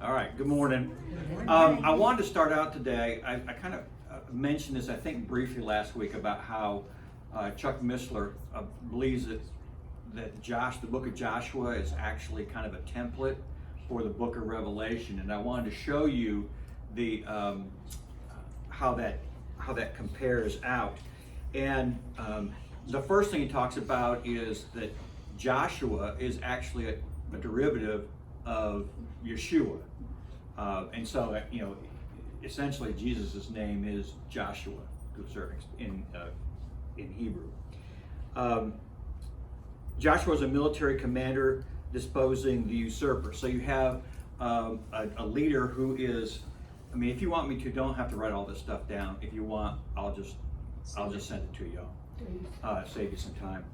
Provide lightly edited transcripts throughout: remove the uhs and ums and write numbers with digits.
All right, good morning. I wanted to start out today, I kind of mentioned this, I think, briefly last week about how Chuck Missler believes that the book of Joshua is actually kind of a template for the book of Revelation. And I wanted to show you the how that compares out. And the first thing he talks about is that Joshua is actually a derivative of Yeshua. And so, essentially Jesus' name is Joshua to a certain extent in Hebrew. Joshua is a military commander disposing the usurper. So you have a leader who is, if you want me to, don't have to write all this stuff down. If you want, I'll just send it to you. Save you some time.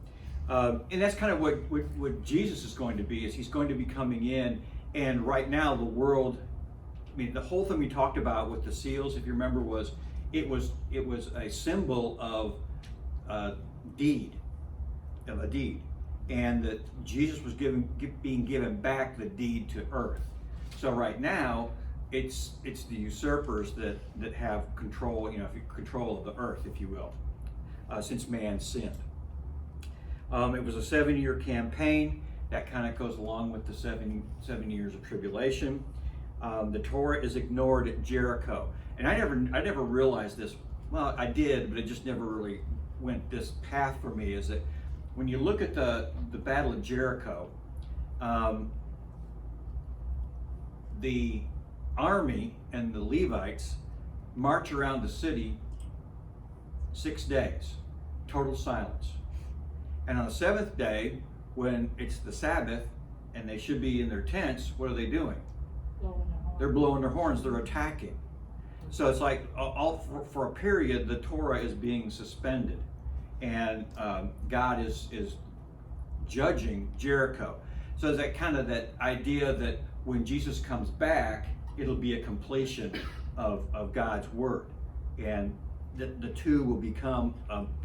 And that's kind of what Jesus is going to be, is he's going to be coming in, and right now the world, the whole thing we talked about with the seals, if you remember, was it was a symbol of a deed, and that Jesus was being given back the deed to earth. So right now, it's the usurpers that have control, control of the earth, if you will, since man sinned. It was a 7-year campaign that kind of goes along with the seven years of tribulation. The Torah is ignored at Jericho, and I never realized this. Well, I did, but it just never really went this path for me. Is that when you look at the Battle of Jericho, the army and the Levites march around the city 6 days, total silence. And on the 7th day, when it's the Sabbath and they should be in their tents, what are they doing? They're blowing their horns, they're attacking. So it's like for a period, the Torah is being suspended, and God is judging Jericho. So it's that kind of that idea that when Jesus comes back, it'll be a completion of God's word, and the two will become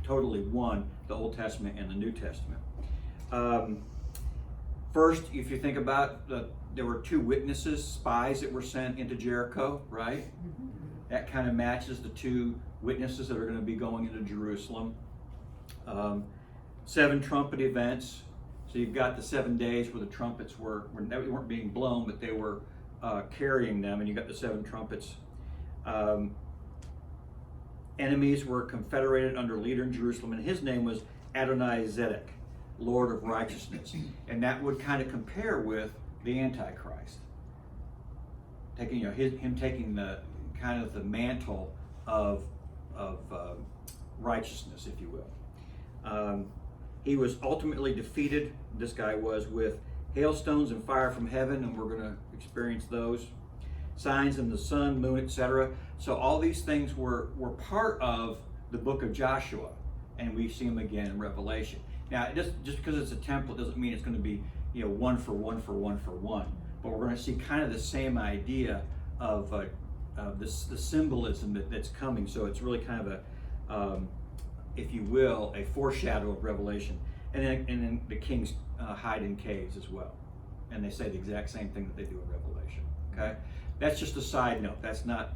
totally one, the Old Testament and the New Testament. First, if you think about there were 2 witnesses, spies that were sent into Jericho, right? Mm-hmm. That kind of matches the 2 witnesses that are going to be going into Jerusalem. 7 trumpet events. So you've got the 7 days where the trumpets they weren't being blown, but they were carrying them, and you got the 7 trumpets. Enemies were confederated under a leader in Jerusalem, and his name was Adonai Zedek, Lord of Righteousness. And that would kind of compare with the Antichrist, taking him taking the kind of the mantle of righteousness, if you will. He was ultimately defeated. This guy was, with hailstones and fire from heaven, and we're going to experience those. Signs in the sun, moon, etc. So all these things were part of the book of Joshua, and we see them again in Revelation. Now, just because it's a template doesn't mean it's going to be one for one for one for one. But we're going to see kind of the same idea of the symbolism that's coming. So it's really kind of a, if you will, a foreshadow of Revelation. And then the kings hide in caves as well, and they say the exact same thing that they do in Revelation. Okay, that's just a side note. That's not.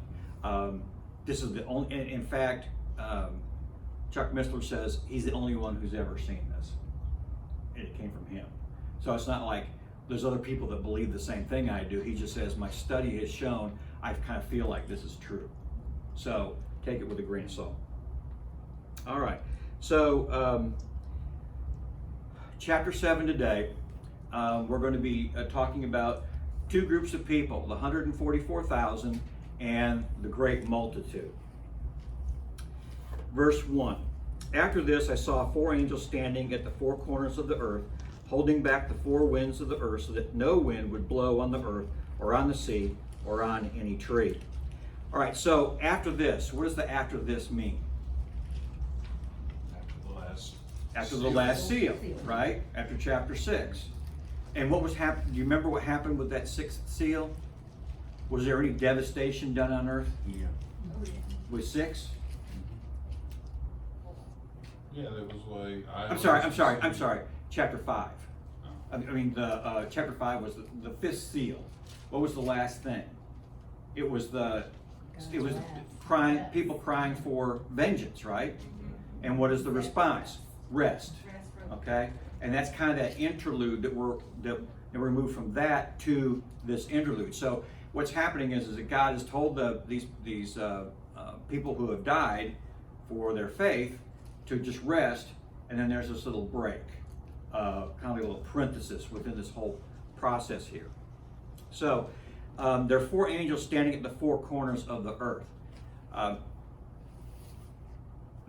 This is the only. In fact, Chuck Missler says he's the only one who's ever seen this, and it came from him. So it's not like there's other people that believe the same thing I do. He just says, my study has shown, I kind of feel like this is true. So take it with a grain of salt. All right, so chapter 7 today, we're going to be talking about 2 groups of people, the 144,000 and the great multitude. Verse 1, after this I saw 4 angels standing at the 4 corners of the earth, holding back the 4 winds of the earth, so that no wind would blow on the earth or on the sea or on any tree. All right, so after this, what does the after this mean? After the last seal, right? After chapter 6. And what was happening? Do you remember what happened with that 6th seal? Was there any devastation done on earth? Yeah. With 6? Yeah, that was like. I'm sorry. Chapter 5. Chapter 5 was the fifth seal. What was the last thing? It was crying, people crying for vengeance, right? And what is the response? Rest. Okay, and that's kind of that interlude that we're moved from that to this interlude. So what's happening is that God has told these people who have died for their faith to just rest, and then there's this little break, kind of a little parenthesis within this whole process here. So there are four angels standing at the four corners of the earth.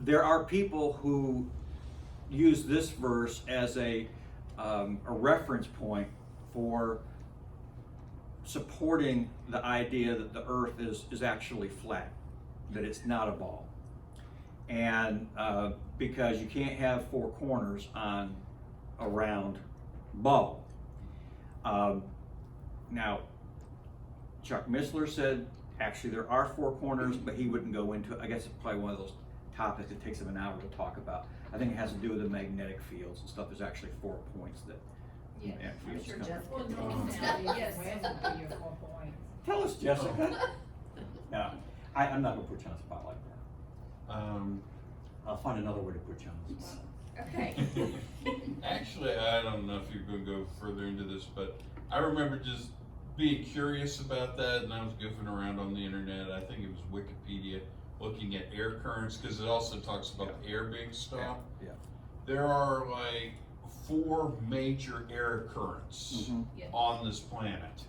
There are people who use this verse as a reference point for supporting the idea that the earth is actually flat, that it's not a ball. And because you can't have four corners on a round ball. Now, Chuck Missler said actually there are four corners, but he wouldn't go into it. I guess it's probably one of those topics that takes him an hour to talk about. I think it has to do with the magnetic fields and stuff. There's actually 4 points that magnetic fields come from. Tell us, Jessica. No, I'm not going to put you on the spot like that. I'll find another way to put you on the spot. Okay. Actually, I don't know if you're going to go further into this, but I remember just being curious about that, and I was goofing around on the internet. I think it was Wikipedia, looking at air currents, because it also talks about air being stopped. Yeah. There are like 4 major air currents on this planet.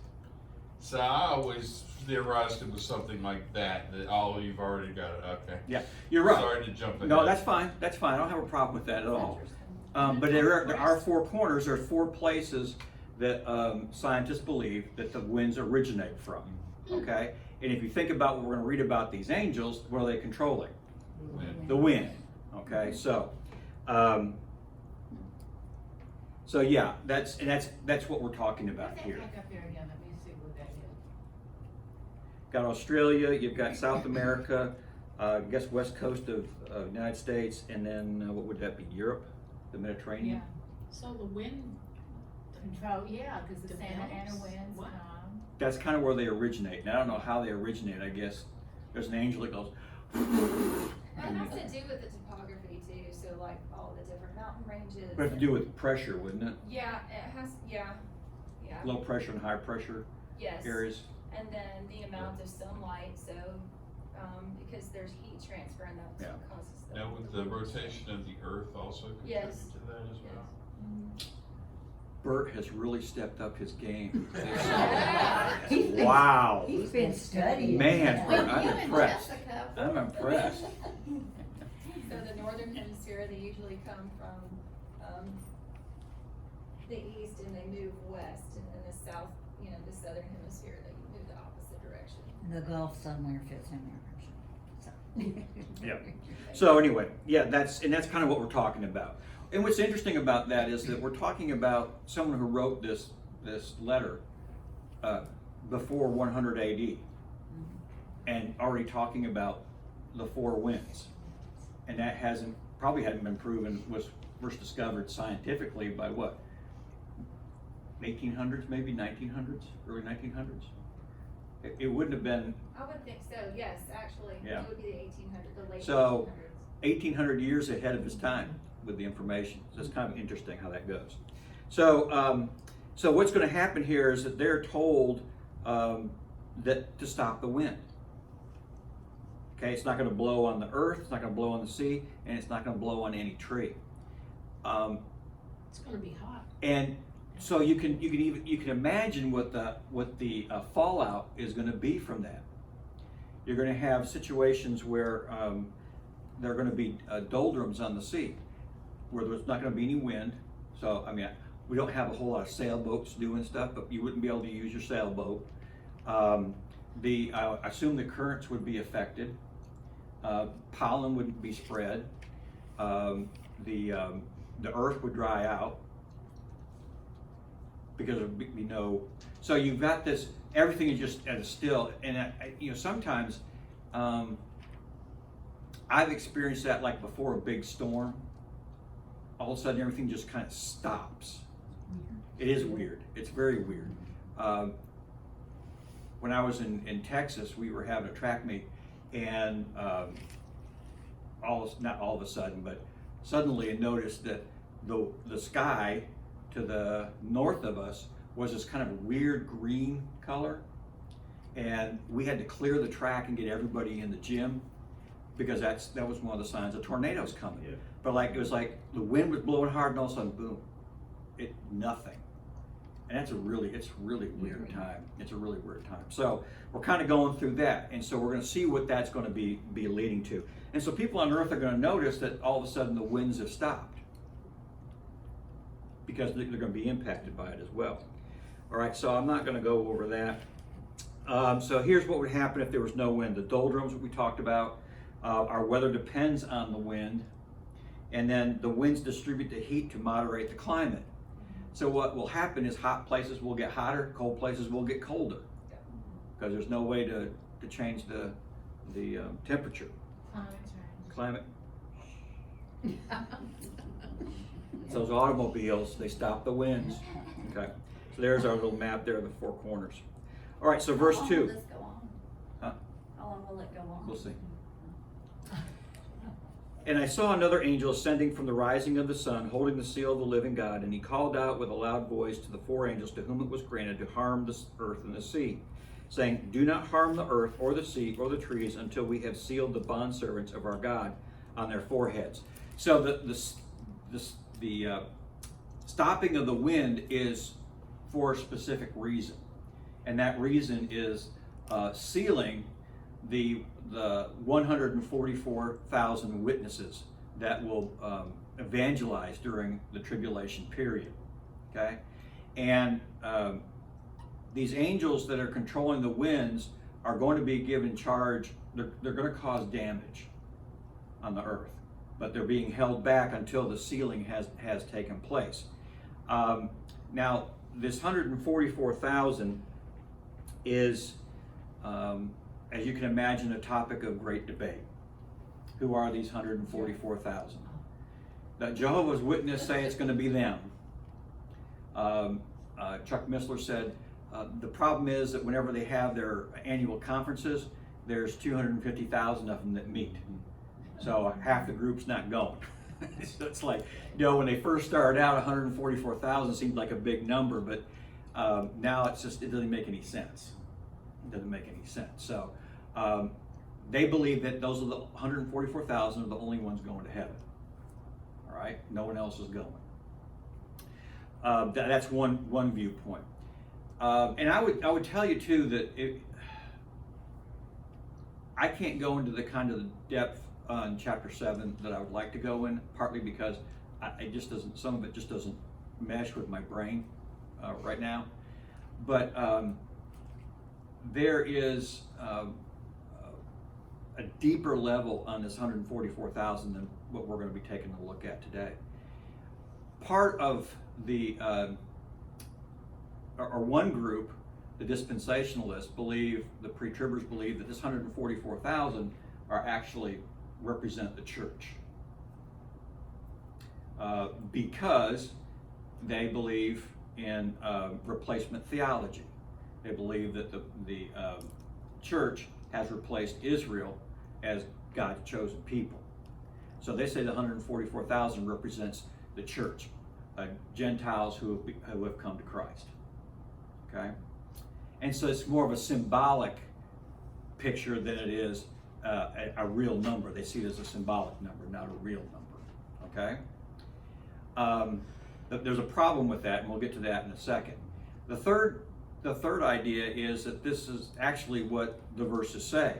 So I always theorized it was something like that, you've already got it, okay. Yeah, you're right. Sorry to jump in. No, that's fine. That's fine. I don't have a problem with that at all. But there are 4 corners. There are 4 places that scientists believe that the winds originate from. Okay? And if you think about what we're going to read about these angels, what are they controlling? The wind. Okay? So yeah, that's what we're talking about here. Got Australia, you've got South America, I guess west coast of United States, and then what would that be? Europe, the Mediterranean. Yeah. So the wind control, because the Santa Ana winds. That's kind of where they originate. And I don't know how they originate. I guess there's an angel that goes. That has to do with the topography too. So like all the different mountain ranges. It has to do with pressure, wouldn't it? Yeah, it has. Yeah. Low pressure and high pressure areas. And then the amount of sunlight. So because there's heat transfer, and that's what causes the. Now, with the rotation of the Earth also contribute to that as well. Bert has really stepped up his game. Wow. He's been studying. Man, Bert, I'm impressed. I'm impressed. So the northern hemisphere, they usually come from the east and they move west, and then the south, the southern hemisphere, they move the opposite direction. The Gulf somewhere fits in there. So. Yeah. So anyway, that's kind of what we're talking about. And what's interesting about that is that we're talking about someone who wrote this letter before 100 AD, and already talking about the 4 winds, and that probably hadn't been proven. Was first discovered scientifically by what? 1800s, maybe 1900s, early 1900s. It wouldn't have been. I would think so. Yes, actually, it would be the 1800s, the late 1800s. So 1800 years ahead of his time with the information. So it's kind of interesting how that goes. So so what's going to happen here is that they're told that to stop the wind. Okay, it's not going to blow on the earth, it's not going to blow on the sea, and it's not going to blow on any tree. It's going to be hot. And so you can imagine what the fallout is going to be from that. You're going to have situations where there are going to be doldrums on the sea, where there's not going to be any wind. So we don't have a whole lot of sailboats doing stuff, but you wouldn't be able to use your sailboat. I assume the currents would be affected. Pollen wouldn't be spread. The earth would dry out because there would be no. So you've got this. Everything is just at a still, and sometimes I've experienced that, like before a big storm. All of a sudden, everything just kind of stops, It is weird. It's very weird. When I was in Texas, we were having a track meet, and not all of a sudden, but suddenly I noticed that the sky to the north of us was this kind of weird green color, and we had to clear the track and get everybody in the gym because that was one of the signs a tornado's coming. Yeah. But like it was like the wind was blowing hard, and all of a sudden, boom, nothing. And it's really weird time. It's a really weird time. So we're kind of going through that, and so we're going to see what that's going to be leading to. And so people on Earth are going to notice that all of a sudden the winds have stopped because they're going to be impacted by it as well. All right, so I'm not going to go over that. So here's what would happen if there was no wind. The doldrums that we talked about. Our weather depends on the wind, and then the winds distribute the heat to moderate the climate. So what will happen is hot places will get hotter, cold places will get colder, because there's no way to change the temperature. Climate. Those automobiles, they stop the winds. Okay, so there's our little map there of the four corners. All right, so verse 2. How long will this go on? Huh? How long will it go on? We'll see. And I saw another angel ascending from the rising of the sun, holding the seal of the living God, and he called out with a loud voice to the four angels to whom it was granted to harm the earth and the sea, saying, "Do not harm the earth or the sea or the trees until we have sealed the bondservants of our God on their foreheads." So the stopping of the wind is for a specific reason, and that reason is sealing the 144,000 witnesses that will evangelize during the tribulation period. Okay, and these angels that are controlling the winds are going to be given charge. They're going to cause damage on the earth, but they're being held back until the sealing has taken place. Now, this 144,000 is, as you can imagine, a topic of great debate. Who are these 144,000? The Jehovah's Witnesses say it's going to be them. Chuck Missler said, the problem is that whenever they have their annual conferences, there's 250,000 of them that meet. So half the group's not going. So it's like, when they first started out, 144,000 seemed like a big number, but now it doesn't make any sense. It doesn't make any sense. So they believe that those are the 144,000 are the only ones going to heaven. All right, no one else is going. That's one viewpoint. And I would tell you too that I can't go into the kind of depth on chapter 7 that I would like to go in, partly because some of it just doesn't mesh with my brain right now. But there is a deeper level on this 144,000 than what we're going to be taking a look at today. Part of the, or one group, the dispensationalists the pre-tribbers believe that this 144,000 are actually represent the church. Because they believe in replacement theology. They believe that the church has replaced Israel as God's chosen people. So they say the 144,000 represents the church, Gentiles who have come to Christ. Okay? And so it's more of a symbolic picture than it is a real number. They see it as a symbolic number, not a real number. Okay? There's a problem with that, and we'll get to that in a second. The third idea is that this is actually what the verses say.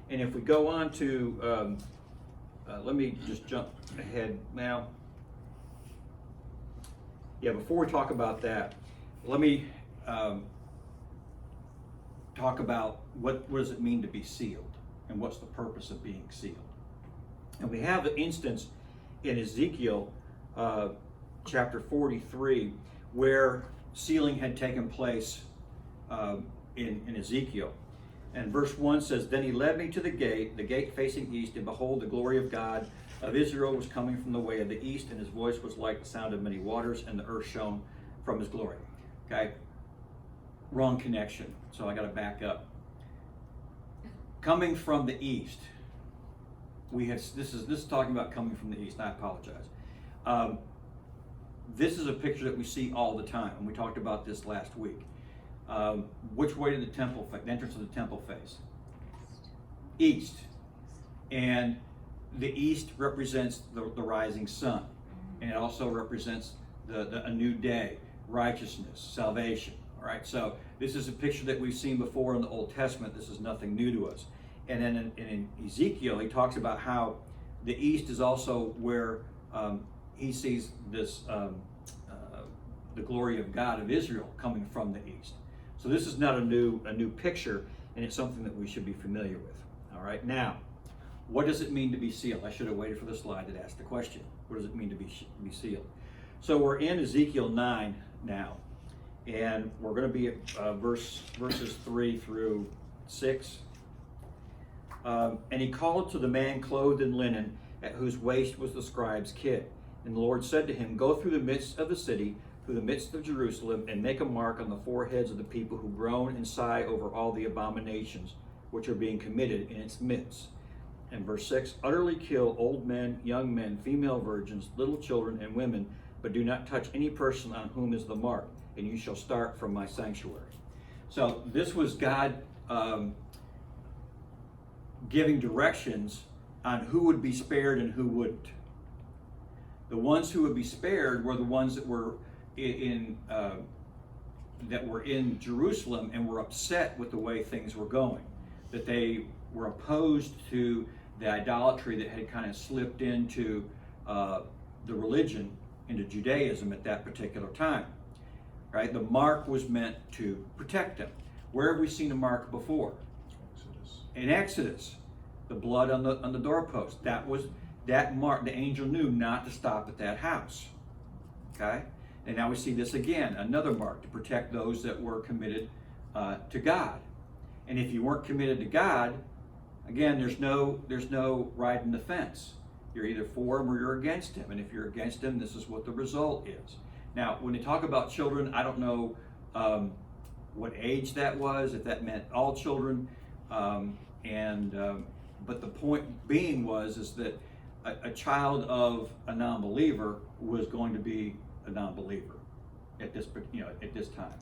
And if we go on to, let me just jump ahead now. Yeah, before we talk about that, let me talk about what does it mean to be sealed, and what's the purpose of being sealed. And we have an instance in Ezekiel chapter 43 where sealing had taken place in Ezekiel. And verse 1 says, "Then he led me to the gate facing east, and behold, the glory of God of Israel was coming from the way of the east, and his voice was like the sound of many waters, and the earth shone from his glory. Okay? Wrong connection. So I got to back up. Coming from the east. This is talking about coming from the east. I apologize. This is a picture that we see all the time, and we talked about this last week. Which way did the entrance of the temple face? East. And the east represents the rising sun, and it also represents a new day, righteousness, salvation. All right, so this is a picture that we've seen before in the Old Testament. This is nothing new to us. And then in Ezekiel, he talks about how the east is also where he sees this the glory of God of Israel coming from the east. So this is not a new picture, and it's something that we should be familiar with. All right, now, what does it mean to be sealed? I should have waited for the slide that asked the question. What does it mean to be sealed? So we're in Ezekiel 9 now, and we're going to be at verses 3 through 6. And he called to the man clothed in linen, at whose waist was the scribe's kit. And the Lord said to him, Go through the midst of the city, through the midst of Jerusalem, and make a mark on the foreheads of the people who groan and sigh over all the abominations which are being committed in its midst. And verse 6, Utterly kill old men, young men, female virgins, little children, and women, but do not touch any person on whom is the mark, and you shall start from my sanctuary. So this was God giving directions on who would be spared and who wouldn't. The ones who would be spared were the ones that were in Jerusalem and were upset with the way things were going, that they were opposed to the idolatry that had kind of slipped into the religion, into Judaism at that particular time. Right? The mark was meant to protect them. Where have we seen a mark before? Exodus. In Exodus, the blood on the doorpost. That mark. The angel knew not to stop at that house. Okay, and now we see this again, another mark to protect those that were committed to God. And if you weren't committed to God, again, there's no riding the fence. You're either for him or you're against him. And if you're against him, this is what the result is. Now, when they talk about children, I don't know what age that was, if that meant all children, but the point being is that a child of a non-believer was going to be a non-believer at this time,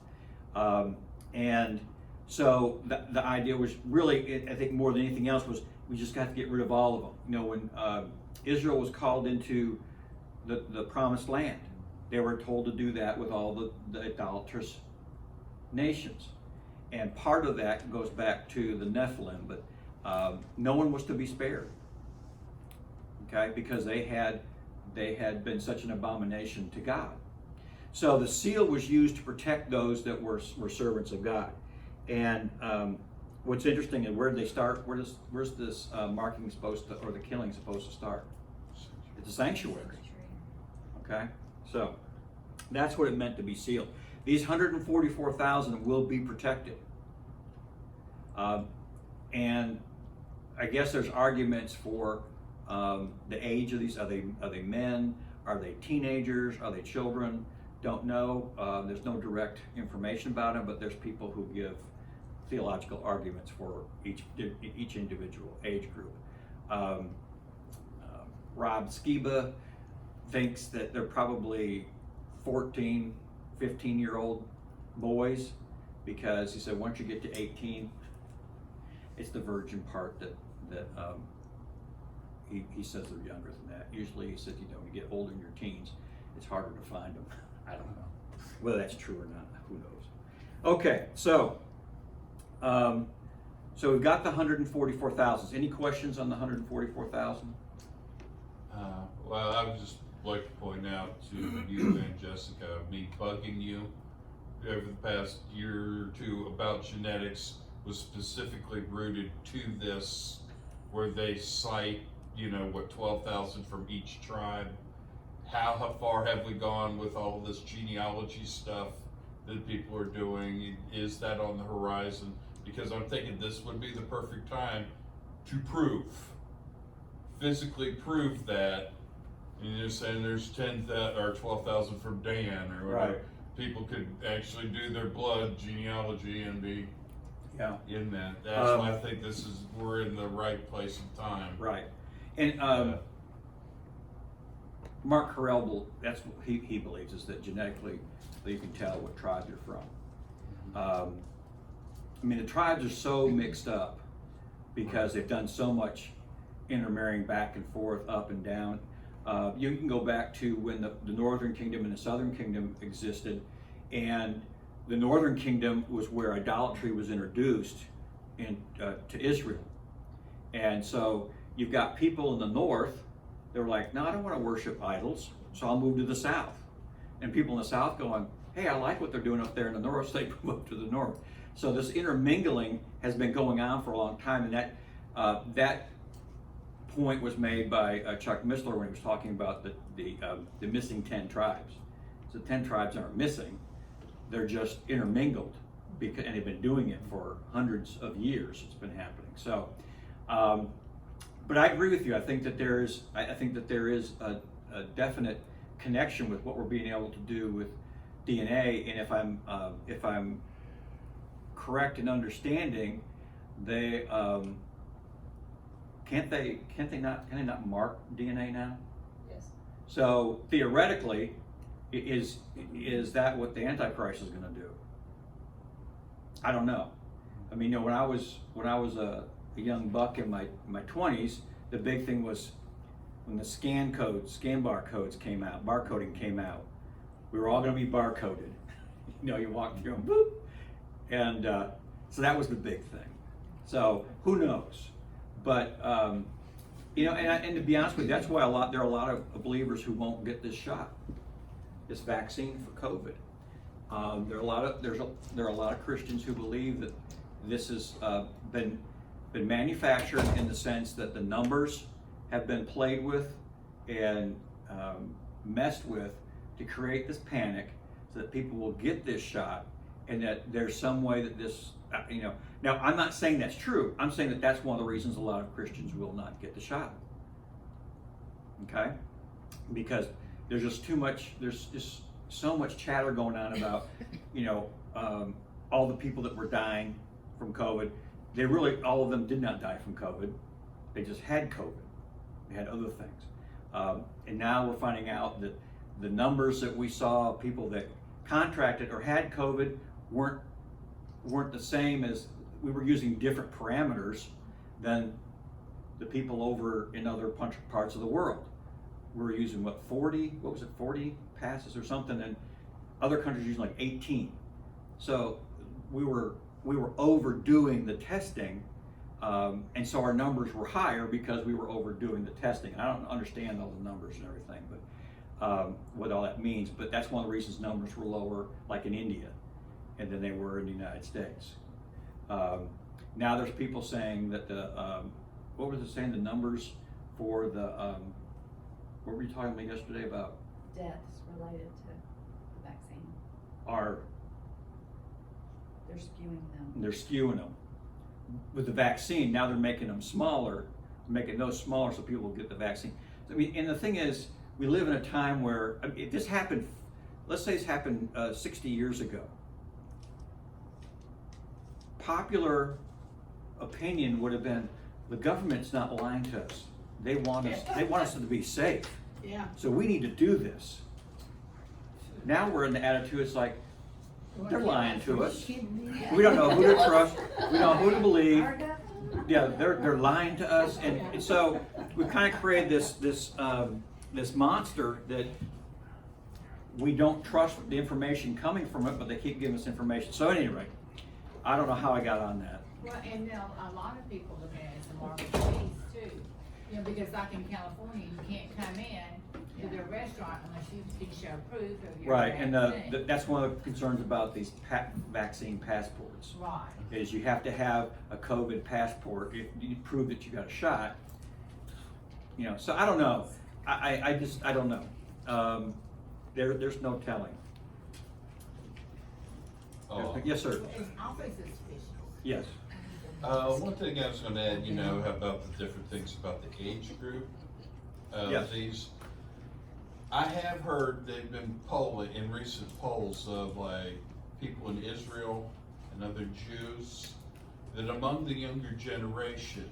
and so the idea was really, I think more than anything else, was we just got to get rid of all of them. You know, when Israel was called into the promised land, they were told to do that with all the idolatrous nations. And part of that goes back to the Nephilim, but no one was to be spared. Okay, because they had been such an abomination to God. So the seal was used to protect those that were servants of God. And what's interesting is, where did they start? Where's this marking supposed to, or the killing supposed to start? It's a sanctuary. Okay, so that's what it meant to be sealed. These 144,000 will be protected. And I guess there's arguments for the age of these. Are they men? Are they teenagers? Are they children? Don't know. There's no direct information about them, but there's people who give theological arguments for each individual age group. Rob Skiba thinks that they're probably 14, 15-year-old boys, because he said once you get to 18, it's the virgin part that he says they're younger than that. Usually he says, when you get older in your teens, it's harder to find them. I don't know whether that's true or not. Who knows? Okay, so we've got the 144,000. Any questions on the 144,000? Well, I would just like to point out to you and Jessica, me bugging you over the past year or two about genetics was specifically rooted to this, where they cite, 12,000 from each tribe. How far have we gone with all this genealogy stuff that people are doing? Is that on the horizon? Because I'm thinking this would be the perfect time to physically prove that. And you're saying there's 10,000 or 12,000 from Dan or whatever. Right. people could actually do their blood genealogy and be Yeah. in that. That's why I think we're in the right place and time. Right. And Mark Carell, that's what he believes, is that genetically you can tell what tribe you're from. I mean, the tribes are so mixed up because they've done so much intermarrying back and forth, up and down. You can go back to when the Northern Kingdom and the Southern Kingdom existed, and the Northern Kingdom was where idolatry was introduced to Israel. And so you've got people in the North, they're like, no, I don't want to worship idols, so I'll move to the South. And people in the South going, hey, I like what they're doing up there in the North, so they move to the North. So this intermingling has been going on for a long time, and that point was made by Chuck Missler when he was talking about the missing 10 tribes. So 10 tribes aren't missing, they're just intermingled, and they've been doing it for hundreds of years. It's been happening. So, but I agree with you. I think that there is a definite connection with what we're being able to do with DNA, and if I'm correct in understanding, they can they not mark DNA now? Yes. So theoretically, is that what the Antichrist is going to do? I don't know. I mean, you know, when I was a young buck in my 20s, the big thing was when the scan barcodes came out, barcoding came out. We were all going to be barcoded. You know, you walk through and boop, and so that was the big thing. So who knows? But you know, and to be honest with you, that's why there are a lot of believers who won't get this shot, this vaccine for COVID. There are a lot of Christians who believe that this has been manufactured in the sense that the numbers have been played with and messed with to create this panic, so that people will get this shot, and that there's some way that this, you know. Now, I'm not saying that's true. I'm saying that that's one of the reasons a lot of Christians will not get the shot. Okay, because there's just too much. There's just so much chatter going on about, you know, all the people that were dying from COVID. All of them did not die from COVID. They just had COVID. They had other things. And now we're finding out that the numbers that we saw, people that contracted or had COVID, weren't the same. As we were using different parameters than the people over in other parts of the world. We were using 40 passes or something, and other countries using like 18. So we were overdoing the testing, and so our numbers were higher because we were overdoing the testing. I don't understand all the numbers and everything, but what all that means. But that's one of the reasons numbers were lower, like in India, and than they were in the United States. Now there's people saying that what was it saying? The numbers for the what were you talking about yesterday about? Deaths related to the vaccine. They're skewing them. With the vaccine, now they're making them smaller, making those smaller so people will get the vaccine. I mean, and the thing is, we live in a time where, I mean, this happened, let's say this happened 60 years ago. Popular opinion would have been, the government's not lying to us. They want us to be safe. Yeah. So we need to do this. Now we're in the attitude, it's like, they're lying to us. We don't know who to trust. We don't know who to believe. Yeah, they're lying to us, and so we've kind of created this monster that we don't trust the information coming from it, but they keep giving us information. So anyway, I don't know how I got on that. Well, and now a lot of people look at it as a mark of the beast too. You know, because like in California, you can't come in to their restaurant unless you can show proof of your Right, vaccine. and that's one of the concerns about these vaccine passports. Right. Is you have to have a COVID passport if you prove that you got a shot. You know, so I don't know. I don't know. There's no telling. Yes, sir. It's always suspicious. Yes. One thing I was going to add, you know, about the different things about the age group of Yes. these. I have heard they've been polling in recent polls of like people in Israel and other Jews, that among the younger generation,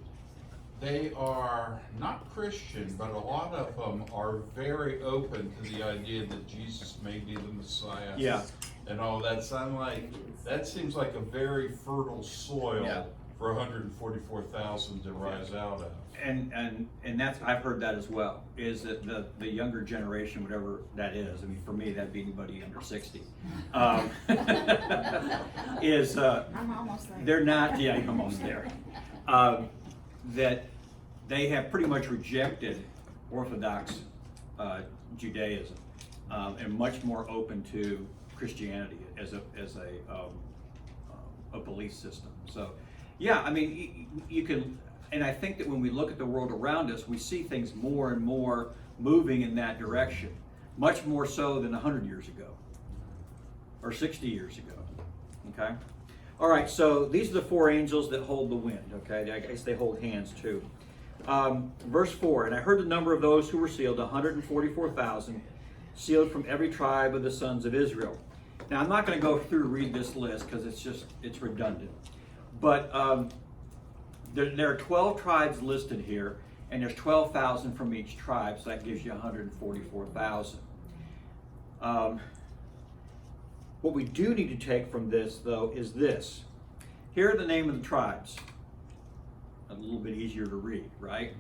they are not Christian, but a lot of them are very open to the idea that Jesus may be the Messiah. Yeah. And all that. So I'm like, that seems like a very fertile soil Yeah. for 144,000 to rise out of. And that's, I've heard that as well, is that the younger generation, whatever that is, I mean, for me, that'd be anybody under 60, is, I'm almost there. they're not, yeah, you're almost there. That they have pretty much rejected Orthodox Judaism, and much more open to Christianity as a belief system. So, yeah, I mean, you can, and I think that when we look at the world around us, we see things more and more moving in that direction, much more so than 100 years ago or 60 years ago. Okay. All right, so these are the four angels that hold the wind, okay? I guess they hold hands too. Verse 4, and I heard the number of those who were sealed, 144,000, sealed from every tribe of the sons of Israel. Now, I'm not going to go through and read this list because it's redundant. But there are 12 tribes listed here, and there's 12,000 from each tribe, so that gives you 144,000. What we do need to take from this, though, is this. Here are the name of the tribes. A little bit easier to read, right?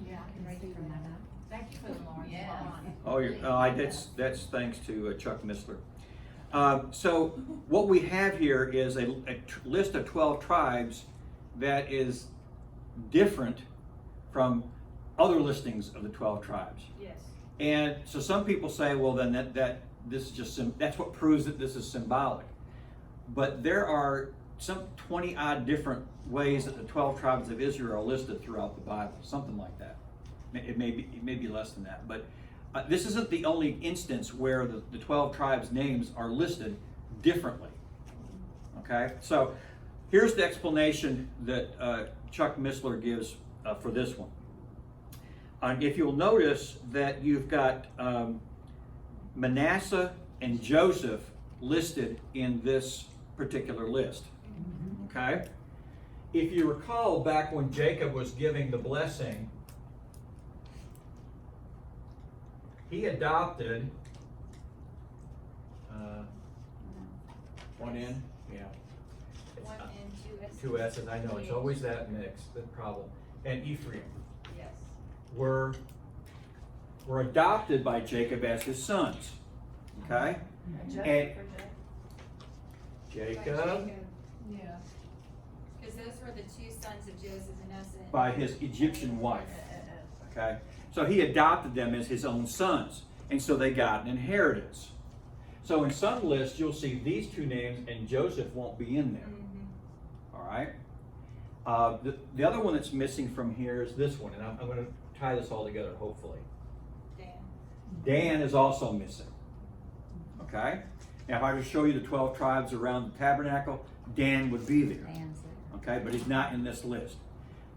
Yeah, I can read it from that. Thank you for the Lawrence. Yeah. Vaughn. That's thanks to Chuck Missler. So what we have here is a list of 12 tribes that is different from other listings of the 12 tribes. Yes. And so some people say, well, then that this is just that's what proves that this is symbolic. But there are some 20 odd different ways that the 12 tribes of Israel are listed throughout the Bible, something like that. It may be less than that, but this isn't the only instance where the 12 tribes' names are listed differently. Okay, so here's the explanation that Chuck Missler gives for this one. If you'll notice that you've got Manasseh and Joseph listed in this particular list. Okay? If you recall back when Jacob was giving the blessing, he adopted one in, yeah. One and Two S's, I know, it's always that mix, the problem. And Ephraim Yes. were adopted by Jacob as his sons. Okay? Joseph And or Jacob Yeah. Because those were the two sons of Joseph, Manasseh. by his Egyptian wife. Okay? So he adopted them as his own sons. And so they got an inheritance. So in some lists, you'll see these two names and Joseph won't be in there. Mhm. All right? The other one that's missing from here is this one. And I'm going to tie this all together, hopefully. Dan. Dan is also missing. Okay? Now, if I were to show you the 12 tribes around the tabernacle, Dan would be there. Dan's there. Okay, but he's not in this list.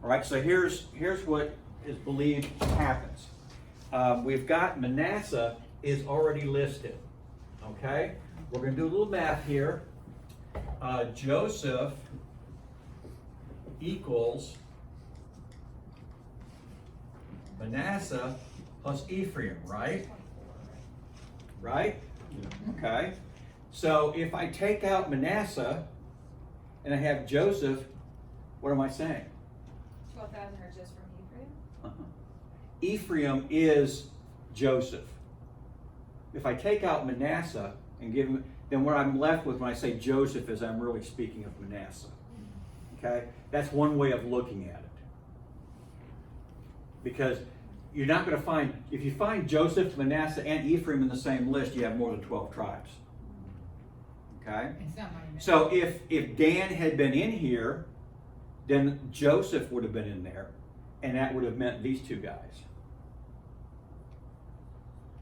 All right, so here's what is believed happens. We've got Manasseh is already listed. Okay, we're going to do a little math here. Joseph equals Manasseh plus Ephraim, right? Right? Okay. So if I take out Manasseh and I have Joseph, what am I saying? 12,000 are just from Ephraim? Ephraim is Joseph. If I take out Manasseh and give him, then what I'm left with when I say Joseph is I'm really speaking of Manasseh. Okay? That's one way of looking at it. Because you're not going to find, if you find Joseph, Manasseh, and Ephraim in the same list, you have more than 12 tribes. Okay? And somebody missed. So if Dan had been in here, then Joseph would have been in there, and that would have meant these two guys.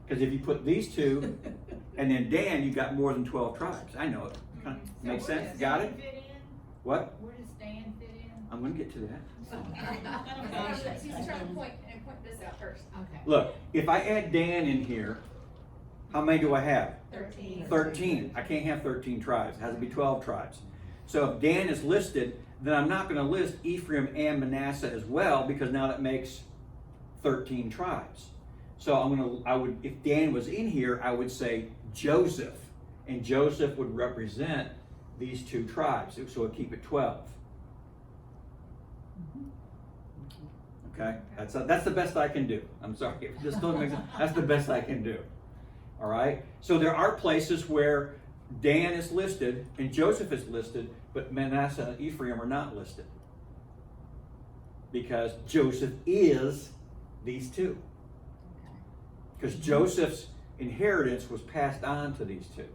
Because if you put these two, and then Dan, you've got more than 12 tribes. I know it. So Makes where sense? does Got Dan it? fit in? What? Where does Dan fit in? I'm going to get to that. He's trying to point this out first. Okay. Look, if I add Dan in here, How many do I have? 13. 13. I can't have 13 tribes. It has to be 12 tribes. So if Dan is listed, then I'm not going to list Ephraim and Manasseh as well, because now that makes 13 tribes. So if Dan was in here, I would say Joseph, and Joseph would represent these two tribes. So it'd keep it 12. Okay, that's the best I can do. I'm sorry, if this doesn't make sense. That's the best I can do. All right. So there are places where Dan is listed and Joseph is listed, but Manasseh and Ephraim are not listed, because Joseph is these two. Because Joseph's inheritance was passed on to these two.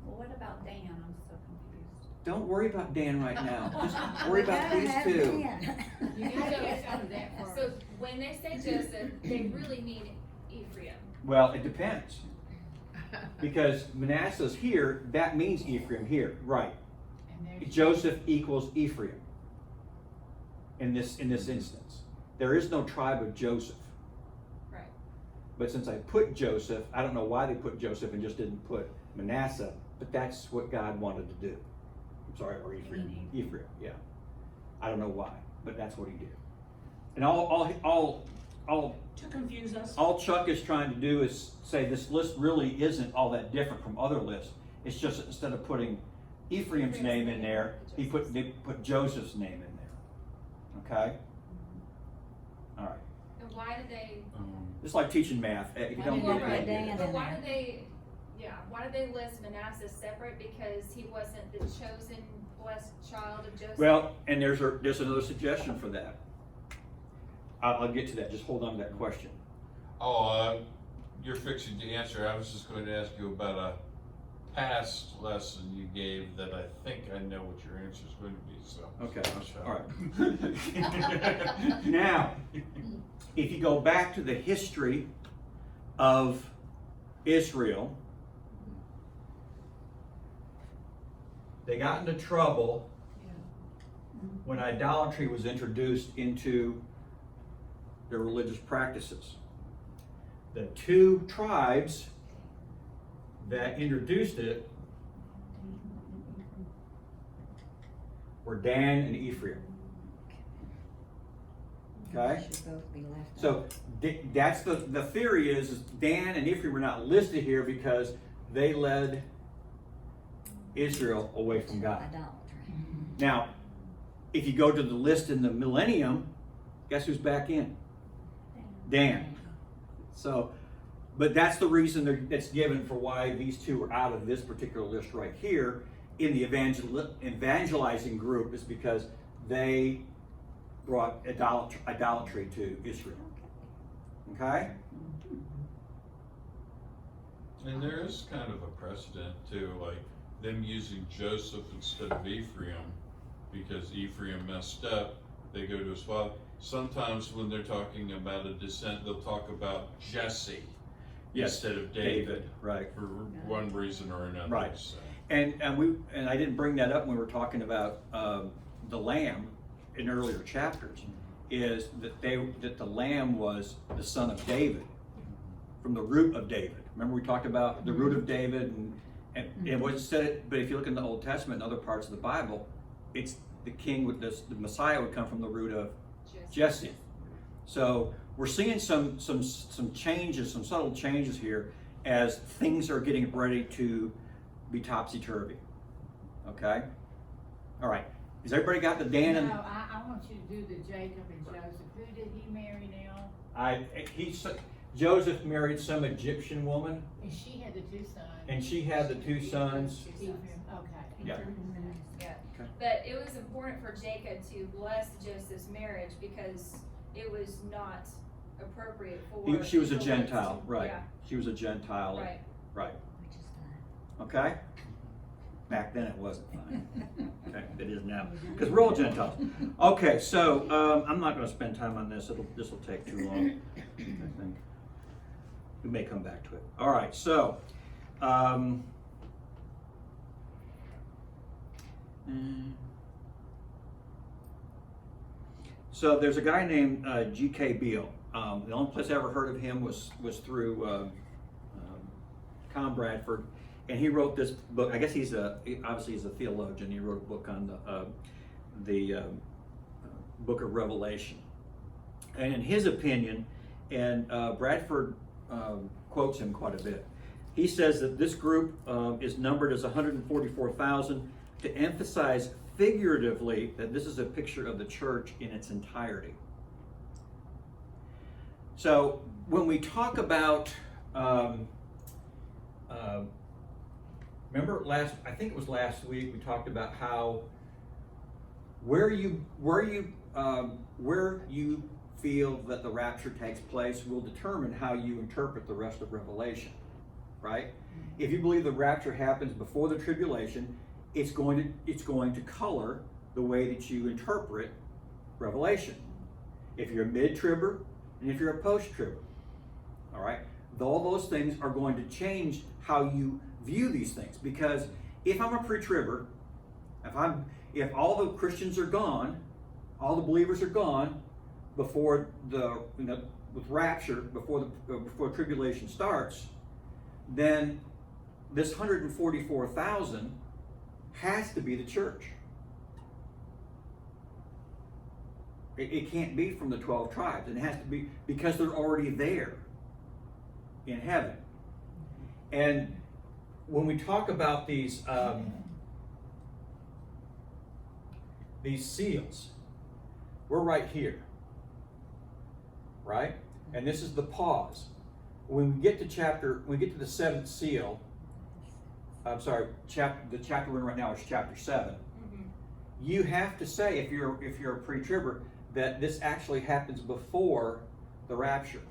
Well, what about Dan? I'm so confused. Don't worry about Dan right now. Just worry about these two. You need to get out of that first. So when they say Joseph, they really mean Ephraim. Well, it depends. Because Manasseh's here, that means Ephraim here, right? And there's- Joseph equals Ephraim in this instance. There is no tribe of Joseph. Right. But since I put Joseph, I don't know why they put Joseph and just didn't put Manasseh, but that's what God wanted to do. I'm sorry, or Ephraim. Ephraim, yeah. I don't know why, but that's what he did. And all To confuse us. all Chuck is trying to do is say this list really isn't all that different from other lists. It's just that instead of putting Ephraim's name in there, they put Joseph's name in there. Okay? All right. And why did they? It's like teaching math. If you don't Well, get it, right, you don't get it. But why did they? Yeah. Why did they list Manasseh separate? Because he wasn't the chosen blessed child of Joseph. Well, and there's another suggestion for that. I'll get to that. Just hold on to that question. You're fixing to answer. I was just going to ask you about a past lesson you gave that I think I know what your answer is going to be. So Okay. All right. Now, if you go back to the history of Israel, they got into trouble when idolatry was introduced into their religious practices. The two tribes that introduced it were Dan and Ephraim. Okay? Should both be left out. So that's the theory is Dan and Ephraim were not listed here because they led Israel away from God. Idolatry. Now, if you go to the list in the millennium, guess who's back in? Dan. So, but that's the reason that's given for why these two are out of this particular list right here in the evangelizing group, is because they brought idolatry to Israel. Okay? And there is kind of a precedent too, like them using Joseph instead of Ephraim, because Ephraim messed up. They go to his father. Sometimes when they're talking about a descent, they'll talk about Jesse instead of David, right? for one reason or another. Right. So. And I didn't bring that up when we were talking about the lamb in earlier chapters. Is that the lamb was the son of David, from the root of David. Remember we talked about the root of David, and it was said. But if you look in the Old Testament and other parts of the Bible, it's the king with the Messiah would come from the root of Jesse. So we're seeing some changes, some subtle changes here as things are getting ready to be topsy-turvy. Okay? All right. Has everybody got the Dan and... No, I want you to do the Jacob and Joseph. Who did he marry now? Joseph married some Egyptian woman, And she had the two sons. and she had the two sons. Ephraim, okay. Yeah. Yeah. Okay. But it was important for Jacob to bless Joseph's marriage because it was not appropriate for. She was a the Gentile, Lord to- right? Yeah, She was a Gentile, right. right? Which is fine. Okay. Back then it wasn't fine. Okay, it is now because we're all Gentiles. Okay, so I'm not going to spend time on this. This will take too long. I think we may come back to it. All right, so. So there's a guy named G.K. Beale. The only place I ever heard of him was through Tom Bradford, and he wrote this book. I guess obviously he's a theologian. He wrote a book on the book of Revelation. And in his opinion, and Bradford quotes him quite a bit, he says that this group is numbered as 144,000 to emphasize figuratively that this is a picture of the church in its entirety. So when we talk about, remember I think it was last week, we talked about how where you feel that the rapture takes place will determine how you interpret the rest of Revelation, right? If you believe the rapture happens before the tribulation, it's going to color the way that you interpret Revelation. If you're a mid-tribber and if you're a post-tribber, all right? All those things are going to change how you view these things, because if I'm a pre-tribber, if all the Christians are gone, all the believers are gone before with rapture, before tribulation starts, then this 144,000 has to be the church. It can't be from the 12 tribes. It has to be because they're already there in heaven. And when we talk about these seals, we're right here, right? And this is the pause. When we get to the seventh seal, I'm sorry, the chapter we're in right now is chapter 7. Mm-hmm. You have to say, if you're a pre-tribber, that this actually happens before the rapture.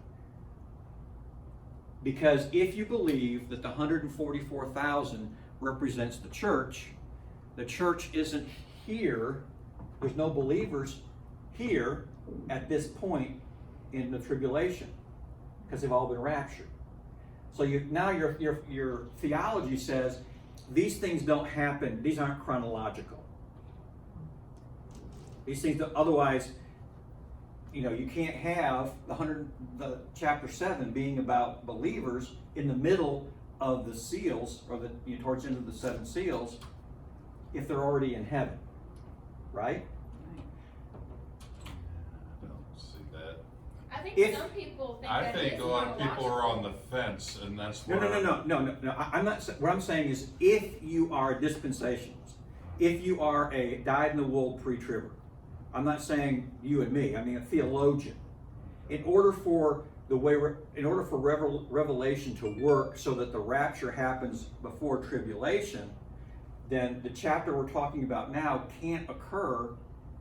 Because if you believe that the 144,000 represents the church isn't here. There's no believers here at this point in the tribulation, because they've all been raptured. So now your theology says these things don't happen. These aren't chronological. These things otherwise, you can't have the chapter 7 being about believers in the middle of the seals, or towards the end of the 7 seals, if they're already in heaven, right? I don't see that. I think If- some people think I that think is a lot of people are on chronological. the fence, and that's No. I'm not. What I'm saying is, if you are a dispensationalist, if you are a dyed-in-the-wool pre-tribber, I'm not saying you and me. I mean a theologian. In order for Revelation to work so that the rapture happens before tribulation, then the chapter we're talking about now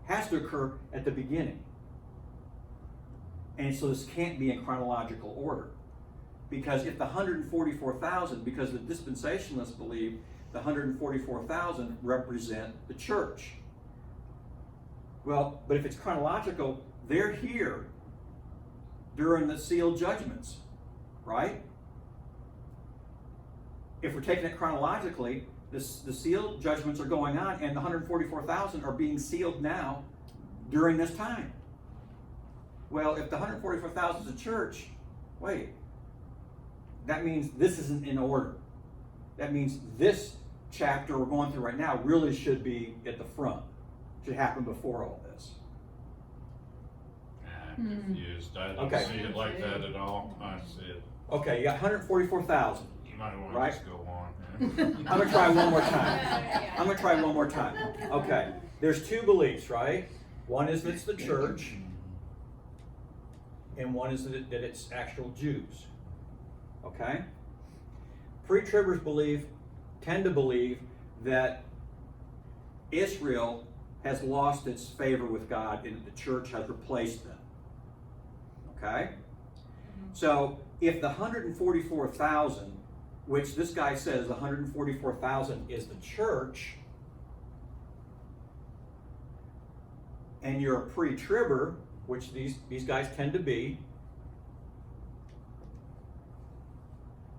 has to occur at the beginning. And so this can't be in chronological order. Because if the 144,000, because the dispensationalists believe the 144,000 represent the church. Well, but if it's chronological, they're here during the sealed judgments, right? If we're taking it chronologically, the sealed judgments are going on, and the 144,000 are being sealed now during this time. Well, if the 144,000 is a church, wait, that means this isn't in order. That means this chapter we're going through right now really should be at the front. Should happen before all this. I'm confused. I don't Okay. see it like that at all. I see it. Okay, you got 144,000. You might want Right. to just go on. I'm gonna try one more time. Yeah. I'm gonna try one more time. Okay, there's 2 beliefs, right? One is that it's the church, and one is that it's actual Jews. Okay? Pre-tribbers tend to believe that Israel has lost its favor with God and that the church has replaced them. Okay? So if the 144,000, which this guy says 144,000 is the church, and you're a pre-tribber, which these guys tend to be,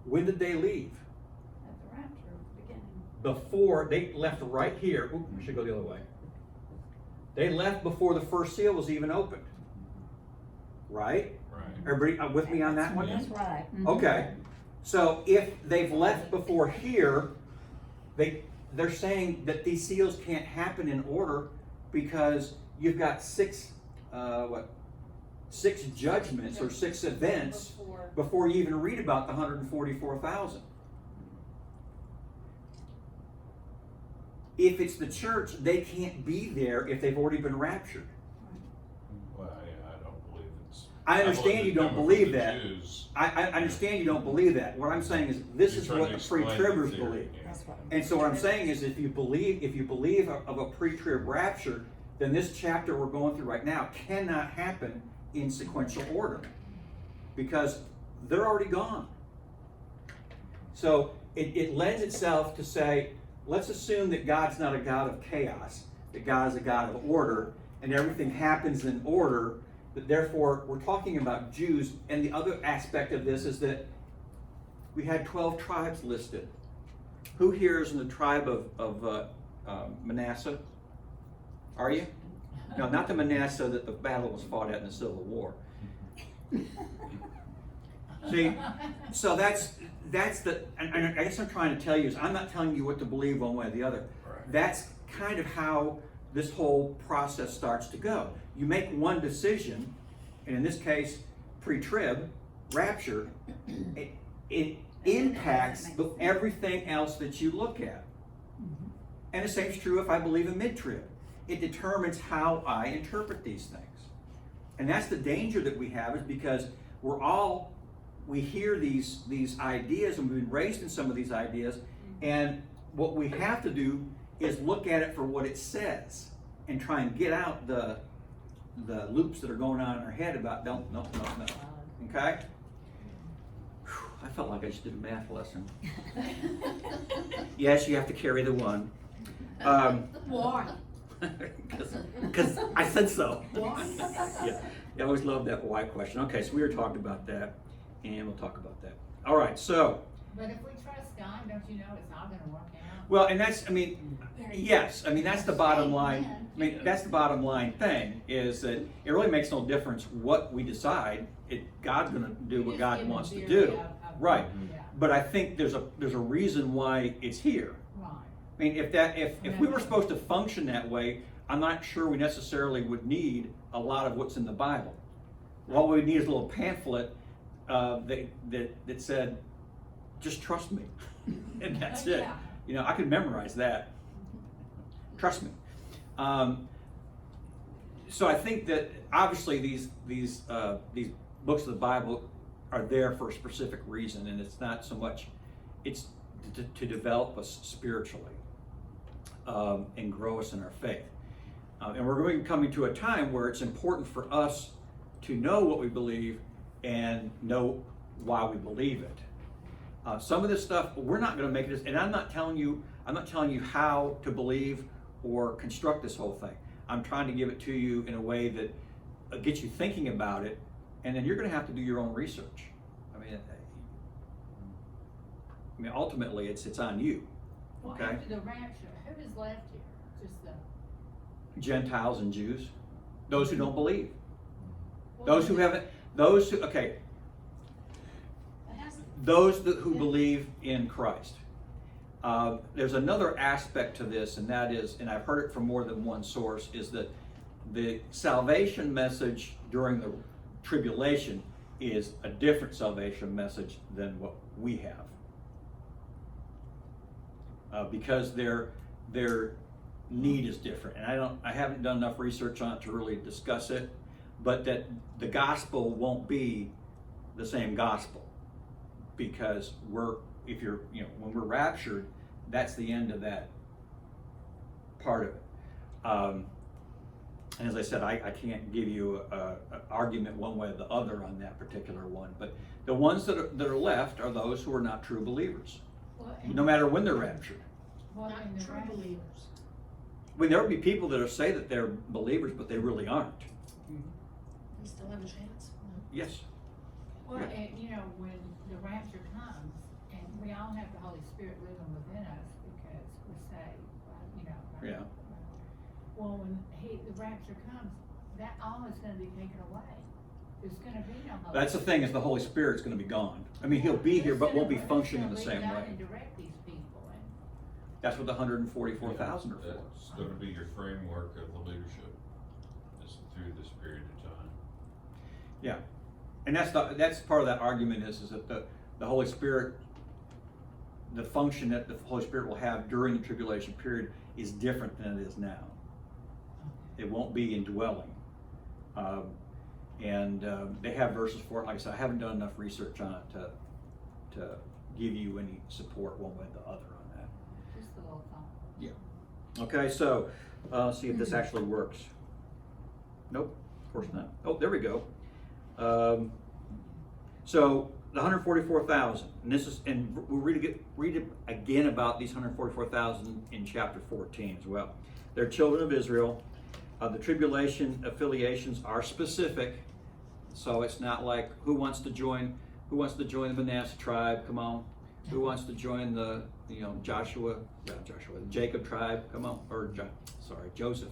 when did they leave? At the rapture beginning. Before, they left right here. Oop, I should go the other way. They left before the first seal was even opened. Right? Right. Everybody with me on that one? That's right. Mhm. Okay. So if they've left before here, they're saying that these seals can't happen in order because you've got six judgments or 6 events before you even read about the 144,000. If it's the church, they can't be there if they've already been raptured. Well, I don't believe it's. I understand you don't coming from believe the that. Jews. I understand you don't believe that. What I'm saying is this You're is trying what to the explain the pre-tribbers theory, believe. yeah. That's what. And so what I'm saying is if you believe of a pre-trib rapture, then this chapter we're going through right now cannot happen in sequential order because they're already gone. So it lends itself to say, let's assume that God's not a God of chaos, that God is a God of order, and everything happens in order, that therefore we're talking about Jews. And the other aspect of this is that we had 12 tribes listed. Who here is in the tribe of Manasseh? Are you? No, not the Manasseh that the battle was fought at in the Civil War. See, so that's the, and I guess I'm trying to tell you is I'm not telling you what to believe one way or the other. Right. That's kind of how this whole process starts to go. You make one decision, and in this case, pre-trib, rapture, it impacts everything else that you look at. And the same is true if I believe in mid-trib. It determines how I interpret these things. And that's the danger that we have, is because we hear these ideas, and we've been raised in some of these ideas, and what we have to do is look at it for what it says and try and get out the loops that are going on in our head about no. Okay? Whew, I felt like I just did a math lesson. Yes, you have to carry the one. Why? Because I said so. Why? Yeah, I always love that why question. Okay, so we were talking about that, and we'll talk about that. All right, so, But if we trust God, don't you know it's all gonna work out? well, and that's, yes, that's the bottom line. That's the bottom line thing, is that it really makes no difference what we decide. God's gonna do You what just God give a wants to theory do. of- Right. Yeah, But I think there's a reason why it's here. right. If we were supposed to function that way, I'm not sure we necessarily would need a lot of what's in the Bible. All we need is a little pamphlet that said, "Just trust me," and that's it. Yeah. I could memorize that. Trust me. So I think that obviously these books of the Bible are there for a specific reason, and it's not so much it's to develop us spiritually and grow us in our faith. And we're going to be coming to a time where it's important for us to know what we believe and know why we believe it. Some of this stuff we're not going to make it, and I'm not telling you how to believe or construct this whole thing. I'm trying to give it to you in a way that gets you thinking about it, and then you're going to have to do your own research. Ultimately, it's on you. Well, Okay. after the rapture, who is left here? Just the. Gentiles and Jews, those who don't believe, Well, those who haven't, those who who believe in Christ. There's another aspect to this, and that is, and I've heard it from more than one source, is that the salvation message during the tribulation is a different salvation message than what we have. Because their need is different, and I haven't done enough research on it to really discuss it, but that the gospel won't be the same gospel, because when we're raptured, that's the end of that part of it. And as I said, I can't give you an argument one way or the other on that particular one, but the ones that are left are those who are not true believers, Well, no matter when they're raptured. well, Not in the true rapture- believers. There will be people that say that they're believers, but they really aren't. They still have a chance. Yes. Well, Yeah. and when the rapture comes, and we all have the Holy Spirit living within us because we're saved, right? Yeah. Well, when the rapture comes, that all is gonna be taken away. There's gonna be no Holy That's the thing, is the Holy Spirit's gonna be gone. I mean, he'll be here, but won't be functioning the Who's same gonna lead, way. guide, and direct these people, and That's what the 144,000 are for. That's gonna be your framework of the leadership, is through this period of time. Yeah, and that's part of that argument is that the Holy Spirit, the function that the Holy Spirit will have during the tribulation period is different than it is now. It won't be indwelling. They have verses for it. Like I said, I haven't done enough research on it to give you any support one way or the other on that. just a little thought. Yeah. Okay, so let's see if this actually works. Nope, of course not. Oh, there we go. So the 144,000, and we'll read it again about these 144,000 in chapter 14 as well. They're children of Israel. The tribulation affiliations are specific, so it's not like who wants to join the Manasseh tribe? Come on. Who wants to join the Jacob tribe? Come on, or Joseph.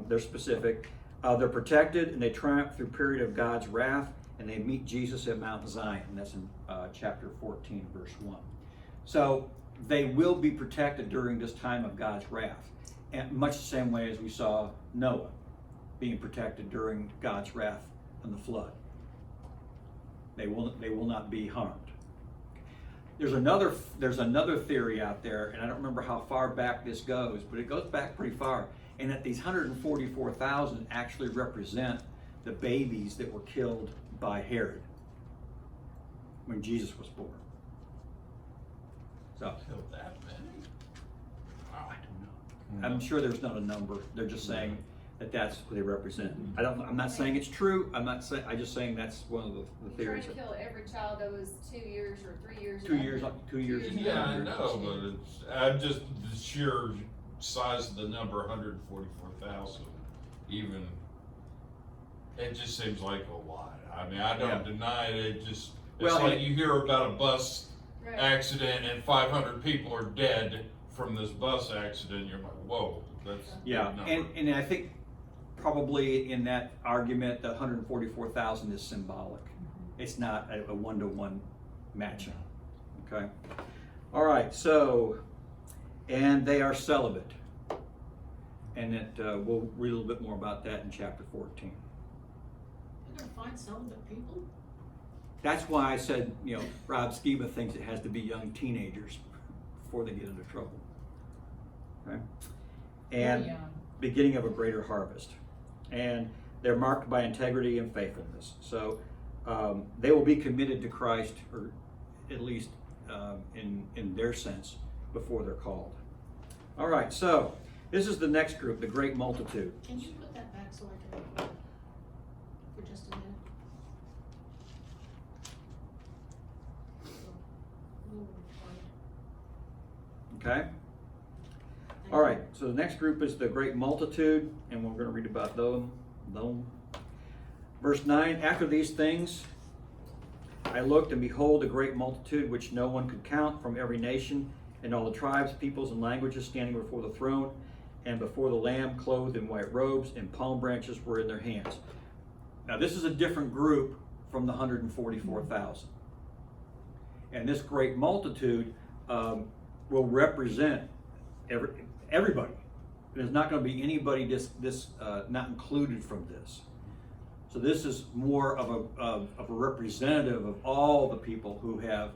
They're specific. They're protected, and they triumph through period of God's wrath, and they meet Jesus at Mount Zion. That's in chapter 14, verse 1. So they will be protected during this time of God's wrath, and much the same way as we saw Noah being protected during God's wrath on the flood. They will not be harmed. There's another theory out there, and I don't remember how far back this goes, but it goes back pretty far, and that these 144,000 actually represent the babies that were killed by Herod when Jesus was born. So Killed that many? Wow. I don't know. I'm sure there's not a number. They're just saying that that's what they represent. I'm not saying it's true. I'm just saying that's one of the You're theories. trying to kill every child that was 2 years or 3 years. 2 years, 2 years. Two Yeah, I younger. know, but I'm just the sheer size of the number, 144,000, even, it just seems like a lot. I mean, I don't Yeah. deny it, it's Well, like and- you hear about a bus Right. accident and 500 people are dead from this bus accident, you're like, whoa, that's a big Yeah, number. and I think probably in that argument, the 144,000 is symbolic. It's not a one-to-one matching. Okay. All right. So, and they are celibate, and we'll read a little bit more about that in chapter 14. They're gonna find celibate people? That's why I said, Rob Skiba thinks it has to be young teenagers before they get into trouble. Okay. And Very young. beginning of a greater harvest. And they're marked by integrity and faithfulness. So they will be committed to Christ, or at least in their sense, before they're called. All right, so this is the next group, the great multitude. Can you put that back so I can, for just a minute? Ooh, fine. Okay? Thank All right, you. so the next group is the great multitude, and we're going to read about them. Verse 9, after these things, I looked, and behold, a great multitude which no one could count, from every nation and all the tribes, peoples, and languages, standing before the throne and before the Lamb, clothed in white robes, and palm branches were in their hands. Now, this is a different group from the 144,000. And this great multitude will represent everybody. There's not going to be anybody not included from this. So this is more of a representative of all the people who have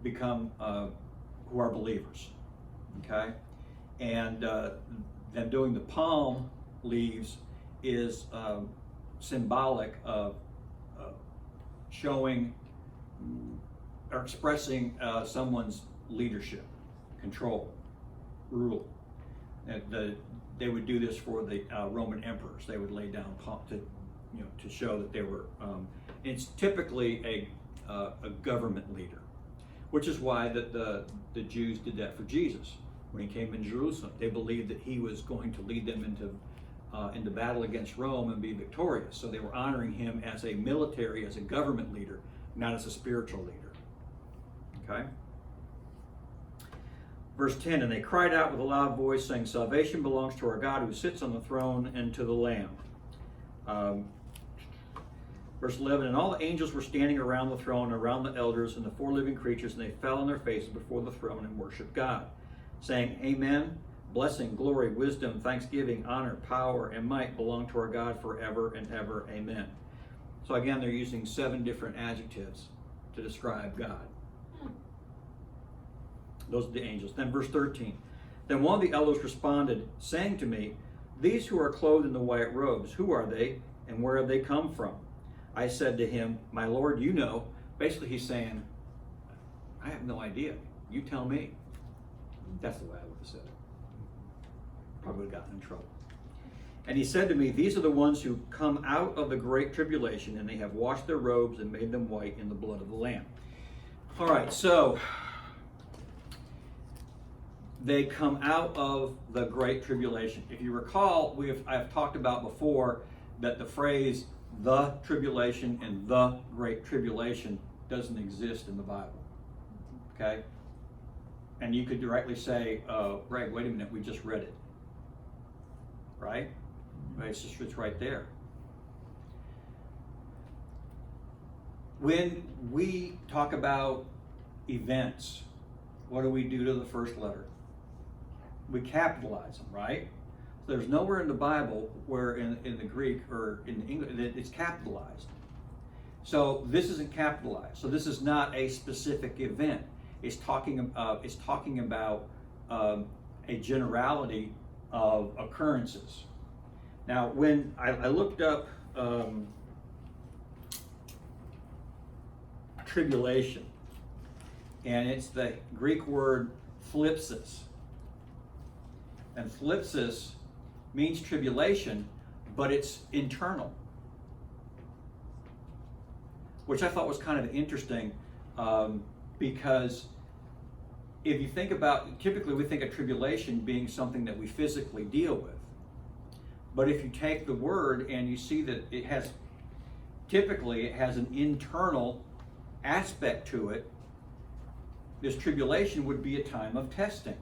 become who are believers. Okay, and them doing the palm leaves is symbolic of showing or expressing someone's leadership, control, rule. And they would do this for the Roman emperors. They would lay down palm to show that they were. It's typically a government leader, which is why the Jews did that for Jesus when he came in Jerusalem. They believed that he was going to lead them into battle against Rome and be victorious. So they were honoring him as a military, as a government leader, not as a spiritual leader. Okay. Verse 10, and they cried out with a loud voice, saying, salvation belongs to our God who sits on the throne and to the Lamb. Verse 11, and all the angels were standing around the throne, around the elders and the four living creatures, and they fell on their faces before the throne and worshiped God, saying, Amen. Blessing, glory, wisdom, thanksgiving, honor, power, and might belong to our God forever and ever. Amen. So again, they're using 7 different adjectives to describe God. Those are the angels. Then verse 13. Then one of the elders responded, saying to me, these who are clothed in the white robes, who are they, and where have they come from? I said to him, my Lord, you know. Basically, he's saying, I have no idea. You tell me. That's the way I would have said it. Probably would have gotten in trouble. And he said to me, these are the ones who come out of the great tribulation, and they have washed their robes and made them white in the blood of the Lamb. All right, so they come out of the great tribulation. If you recall, I've talked about before that the phrase the tribulation and the great tribulation doesn't exist in the Bible. Okay? And you could directly say, Greg, wait a minute, we just read it. Right? It's right there. When we talk about events, what do we do to the first letter? We capitalize them, right? There's nowhere in the Bible where in the Greek or in English that it's capitalized. So this isn't capitalized. So this is not a specific event. It's talking about a generality of occurrences. Now, when I looked up tribulation, and it's the Greek word thlipsis. And thlipsis means tribulation, but it's internal, which I thought was kind of interesting because if you think about, typically we think of tribulation being something that we physically deal with. But if you take the word and you see that it has an internal aspect to it, this tribulation would be a time of testing.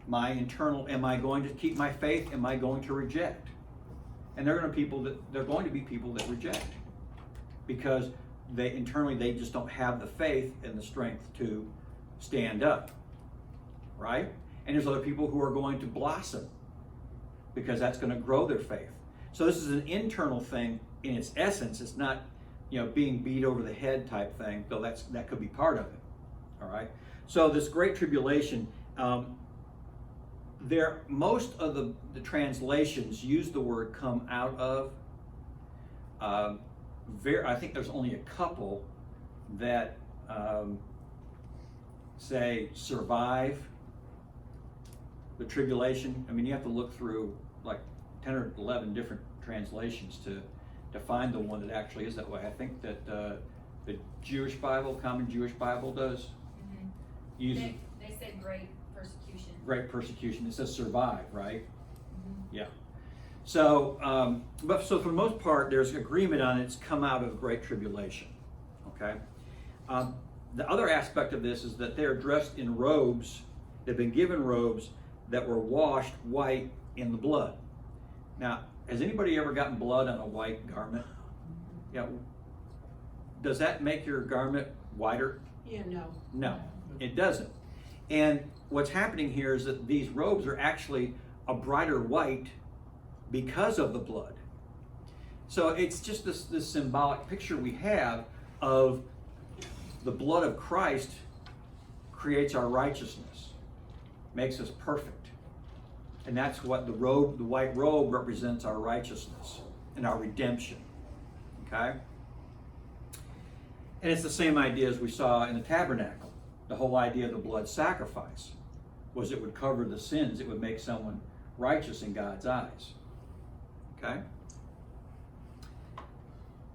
My internal, am I going to keep my faith? Am I going to reject? And there are going to be people that reject because they internally just don't have the faith and the strength to stand up, right? And there's other people who are going to blossom because that's going to grow their faith. So this is an internal thing in its essence. It's not, being beat over the head type thing, though that could be part of it. All right. So this great tribulation, most of the translations use the word "come out of." I think there's only a couple that say survive the tribulation. I mean, you have to look through like 10 or 11 different translations to find the one that actually is that way. I think that the Jewish Bible, Common Jewish Bible, does use They said great persecution. Great persecution. It says survive, right? Yeah. So, so for the most part, there's agreement on it's come out of great tribulation. Okay. The other aspect of this is that they're dressed in robes. They've been given robes that were washed white in the blood. Now, has anybody ever gotten blood on a white garment? Yeah. Does that make your garment whiter? Yeah, no. No, it doesn't. And what's happening here is that these robes are actually a brighter white because of the blood. So it's just this symbolic picture we have of the blood of Christ creates our righteousness, makes us perfect. And that's what the white robe represents, our righteousness and our redemption. Okay? And it's the same idea as we saw in the tabernacle. The whole idea of the blood sacrifice was it would cover the sins. It would make someone righteous in God's eyes. Okay?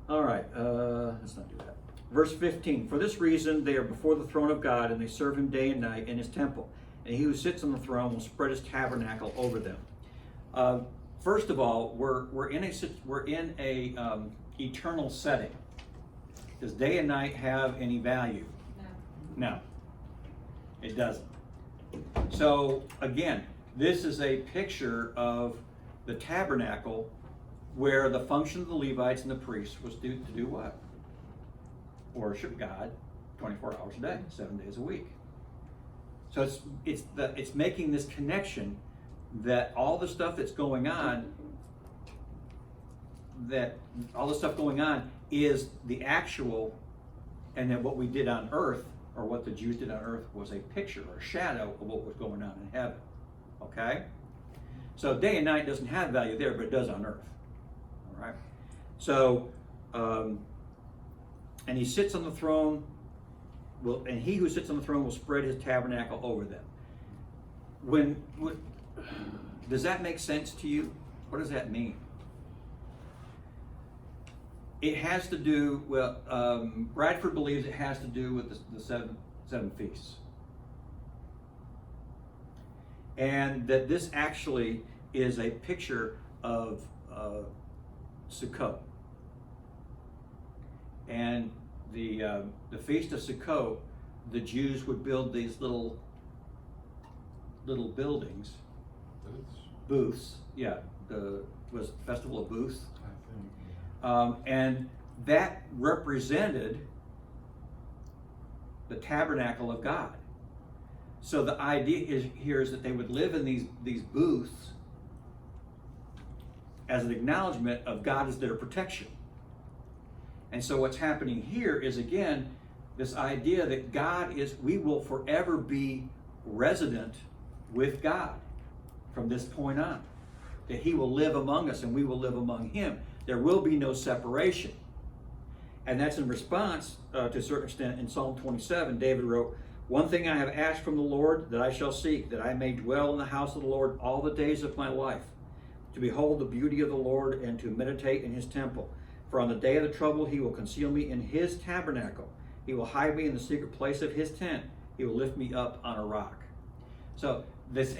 All right, let's not do that. Verse 15, for this reason they are before the throne of God, and they serve him day and night in his temple. And he who sits on the throne will spread his tabernacle over them. First of all, we're in a eternal setting. Does day and night have any value? No, it doesn't. So again, this is a picture of the tabernacle where the function of the Levites and the priests was to do what? Worship God 24 hours a day, 7 days a week. So it's making this connection that all the stuff that's going on, is the actual, and that what we did on earth, or what the Jews did on earth, was a picture or a shadow of what was going on in heaven. Okay? So day and night doesn't have value there, but it does on earth. All right? So, and he sits on the throne, and he who sits on the throne will spread his tabernacle over them. Does that make sense to you? What does that mean? It has to do, Bradford believes it has to do with the seven feasts. And that this actually is a picture of Sukkot. And the Feast of Sukkot, the Jews would build these little buildings, booths. Yeah, was the Festival of Booths. I think, yeah. And that represented the tabernacle of God. So the idea here is that they would live in these booths as an acknowledgement of God as their protection. And so what's happening here is, again, this idea that we will forever be resident with God from this point on. That he will live among us and we will live among him. There will be no separation. And that's in response, to a certain extent, in Psalm 27, David wrote, "One thing I have asked from the Lord that I shall seek, that I may dwell in the house of the Lord all the days of my life, to behold the beauty of the Lord and to meditate in his temple. For on the day of the trouble he will conceal me in his tabernacle. He will hide me in the secret place of his tent. He will lift me up on a rock." So this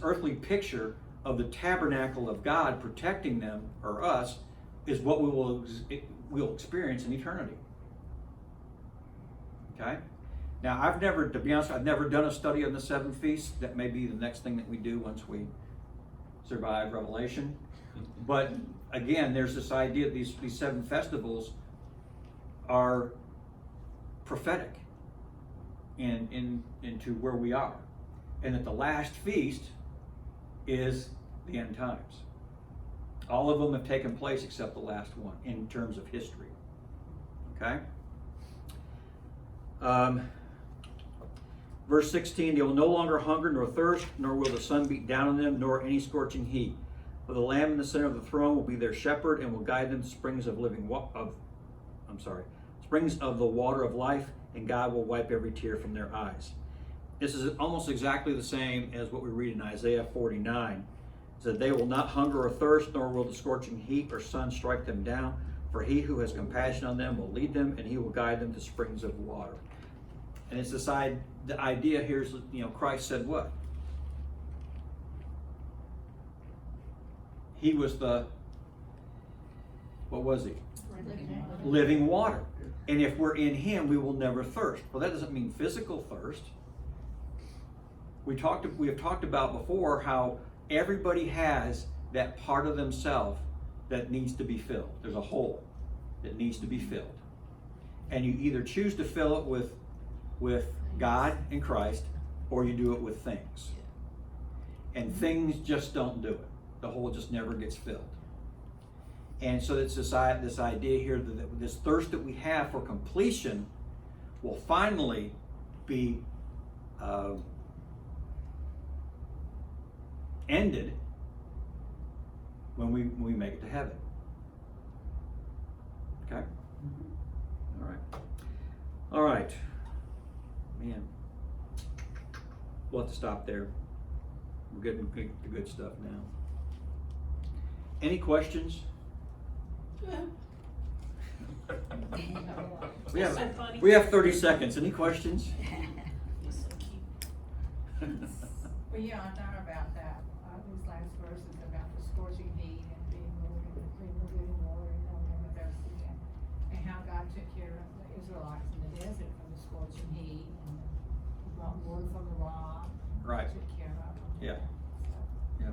earthly picture of the tabernacle of God protecting them, or us, is what we'll experience in eternity. Okay? Now, I've never done a study on the seven feasts. That may be the next thing that we do once we survive Revelation. But again, there's this idea that these seven festivals are prophetic into where we are. And that the last feast is the end times. All of them have taken place except the last one in terms of history. Okay? Verse 16, "They will no longer hunger nor thirst, nor will the sun beat down on them, nor any scorching heat. For the Lamb in the center of the throne will be their shepherd and will guide them to springs of springs of the water of life, and God will wipe every tear from their eyes." This is almost exactly the same as what we read in Isaiah 49. It said, "They will not hunger or thirst, nor will the scorching heat or sun strike them down. For he who has compassion on them will lead them, and he will guide them to springs of water." And it's the idea here is, Christ said what? He was what was he? Living water. And if we're in him, we will never thirst. Well, that doesn't mean physical thirst. We have talked about before how everybody has that part of themselves that needs to be filled. There's a hole that needs to be filled. And you either choose to fill it with God and Christ, or you do it with things. And things just don't do it. The hole just never gets filled. And so it's this idea here that this thirst that we have for completion will finally be ended when we make it to heaven. Okay? All right. Man. We'll have to stop there. We're getting the good stuff now. Any questions? We have 30 seconds. Any questions? Well, yeah, I thought about that, these last verses about the scorching heat and being moved in the living water and no one thirsty again. And how God took care of the Israelites in the desert from the scorching heat and brought water from the rock. Right. Took care of them. Yeah. So, Yeah.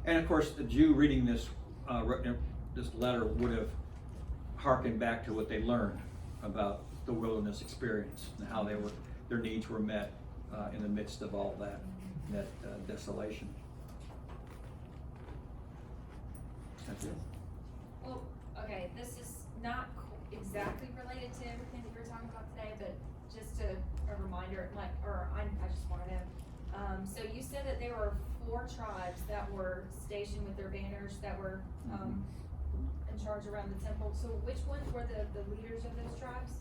And of course, the Jew reading this this letter would have harkened back to what they learned about the wilderness experience and how their needs were met in the midst of all that desolation. That's it. Well, okay, this is not exactly related to everything that we're talking about today, but just a reminder, like, I just wanna know. So you said that there were 4 tribes that were stationed with their banners that were, in charge around the temple. So which ones were the leaders of those tribes?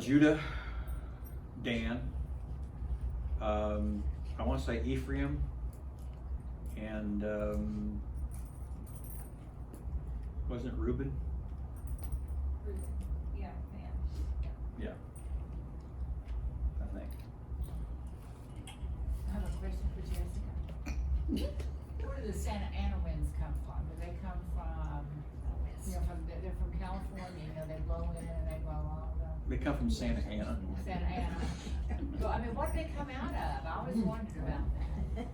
Judah, Dan, I wanna say Ephraim, and, wasn't it Reuben? Reuben. Yeah, man. Yeah. I think. I have a question for Jessica. Where do the Santa Ana winds come from? Do they come from, they're from California, they blow in and they blow all the. They come from Santa Ana. Santa Ana. Well, I mean, what do they come out of? I always wondered about that.